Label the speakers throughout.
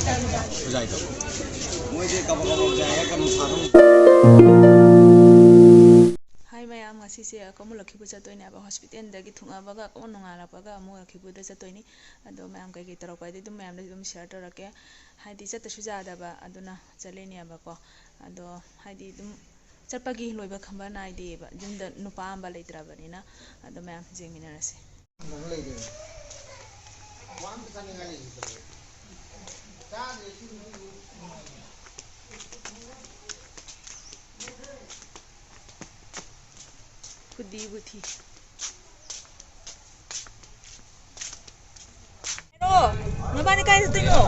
Speaker 1: 부자이도. 뭐지 까먹어 자야 감 사동.
Speaker 2: Hai mayam ngasi sia kamu Lakhipur jatuh ini apa hospital dagi thunga baga kamu nongala baga mau Lakhipur jatuh ini ado mayam kayak gitu rok itu mayam dari share to rake hai di jatuh suja ada ba ado na jale ni apa ko ado hai di chatpagi loiba khamba na di ba jumda nupa amba leitra ba ni na ado mayam jengmina rase Pudi buti. Hello, nobody guys do you?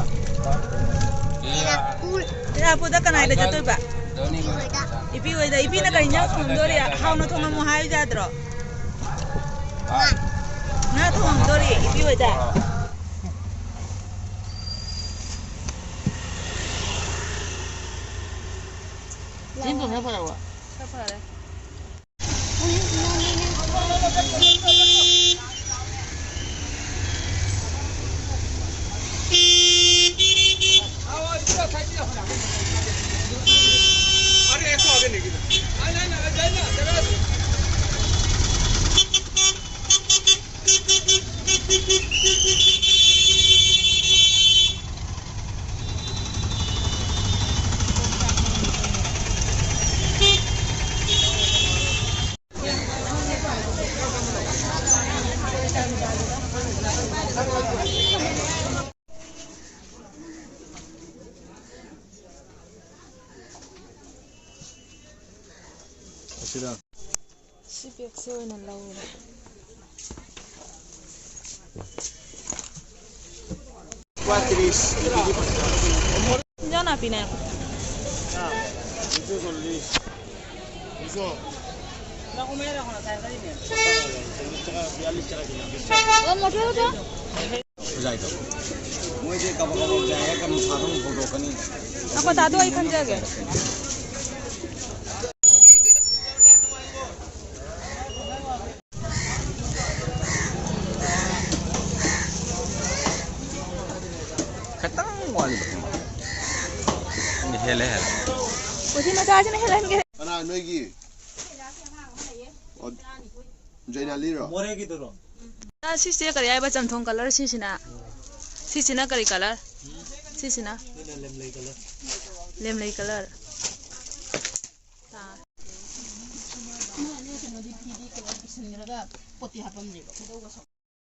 Speaker 2: Ina puda kana ida jatuh ba? Ipi na karinya thondori how na thonga mo hayu jadro. Na thondori ipi weda. Jin to apa ya? Apa ya?
Speaker 1: Sila.
Speaker 2: Sipek sewa na laura.
Speaker 1: Cuatris.
Speaker 2: Jangan api na.
Speaker 1: Itu solis. Itu.
Speaker 2: Aku merah kalau saya tadi ni.
Speaker 1: Oh,
Speaker 2: motor tu?
Speaker 1: Bujaito. Moje kamu jaya kamu sadung foto kani.
Speaker 2: Aku tak tahu ikan jaga.
Speaker 1: Katang wali betul. Ini hele.
Speaker 2: Uji macam aja nih helan ke.
Speaker 3: Mana nuigi? Oh, jadi liro.
Speaker 1: More gitu dong.
Speaker 2: Sisi kari ayah macam thong color sisi na kari color. Sisi na. Lemlei color.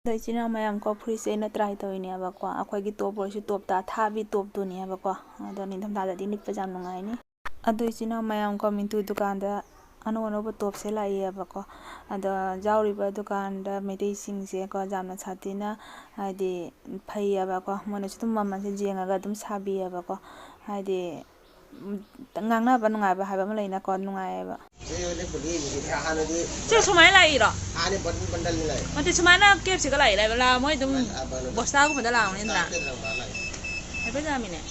Speaker 2: Daichina mayam ko freeze na try to ini aba ko akhoi gi top or si top ta thabi top tu ni aba ko ado ni tham da di nik pajam ngai ni ado ichina mayam ko mintu dukan da ano ano top se lai aba ko ado jauri ba dukan da Meitei sing se ko jamna chatina haidi phai aba ko mone chu mamman se jenga ga dum sabi aba ko haidi ngangna ba nungai ba haba ma leina ko nungai ba Cik sumai lai ro.
Speaker 3: Ani bandal ni lai.
Speaker 2: Mati sumai na kep sih kalai lai bela moi dum bosta aku pada laung ni na. Apa jam ini?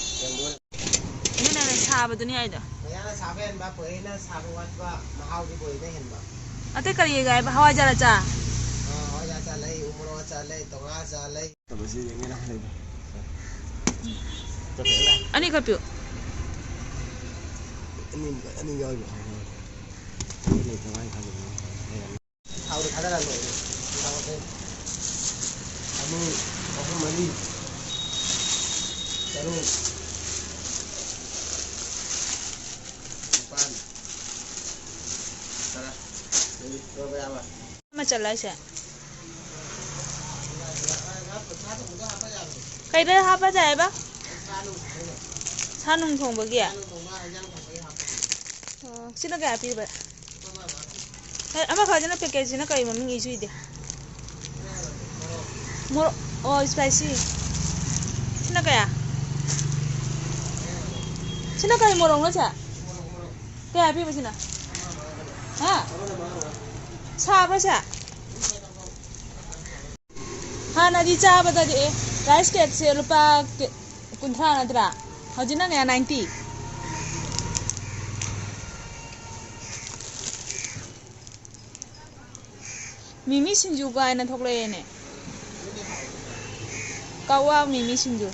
Speaker 2: Ini na sahabat dunia itu.
Speaker 3: Ya sahabat ba poi na sahabat ba mahau di poi na hen ba.
Speaker 2: Ate kari gai ba hawa jara cha.
Speaker 3: Hawa jara lai umur cha lai tonga cha lai.
Speaker 1: Tapi sih ini lah.
Speaker 2: Ani kapiu.
Speaker 3: Ini jauh.
Speaker 1: Ini kemana kan?
Speaker 3: Tahu dah ada lalu. Tahu deh. Aku mandi. Terus. Depan. Salah. Jadi berapa?
Speaker 2: Macam lah sih. Kaya dah apa jaya ba? Sanung thong bagi ya. Sino kaya api ba? Ama kau jangan pakai sini kau imam ni isu ide. Moro, oh spicy. Sino kaya? Sino kaya morong lo cha? Kaya api ba sino? Ha? Siapa cha? Ha nadi cha ba tadi? Rice cake se lupa kuntra nadra. Hajin na kaya 90. Mimi sinju ba na thokle ne kawa mimi sinju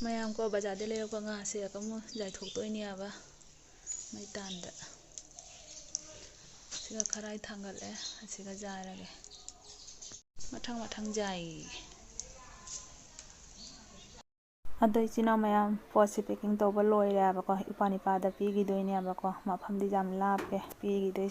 Speaker 2: ꯃꯌꯥꯝ ꯀꯣ ꯕꯖꯥꯔꯗ ꯂꯩꯔꯛꯄ ꯉꯥꯁꯦ ꯑꯃꯨꯛ ꯌꯥꯏꯊꯣꯛꯇꯣꯏꯅꯦꯕ ꯃꯩꯇꯥꯟꯗ ꯁꯤꯒ ꯈꯔ ꯊꯥꯡꯒꯠꯂꯦ ꯑꯁꯤꯒ ꯖꯥꯏꯔꯒꯦ ꯃꯊꯪ ꯃꯊꯪ ꯖꯥꯏ ꯑꯗꯣ ꯏꯆꯤꯟ ꯏꯅꯥꯎ ꯃꯌꯥꯝ ꯄꯣꯠꯁꯤ ꯄꯦꯀꯤꯡ ꯇꯧꯕ ꯂꯣꯏꯔꯦꯕꯀꯣ ꯏꯄꯥ ꯏꯄꯥꯗ ꯄꯤꯈꯤꯗꯣꯏꯅꯦꯕꯀꯣ ꯃꯐꯝꯗꯤ ꯌꯥꯝ ꯂꯥꯞꯄꯦ ꯄꯤꯈꯤꯗꯣꯏꯁꯦ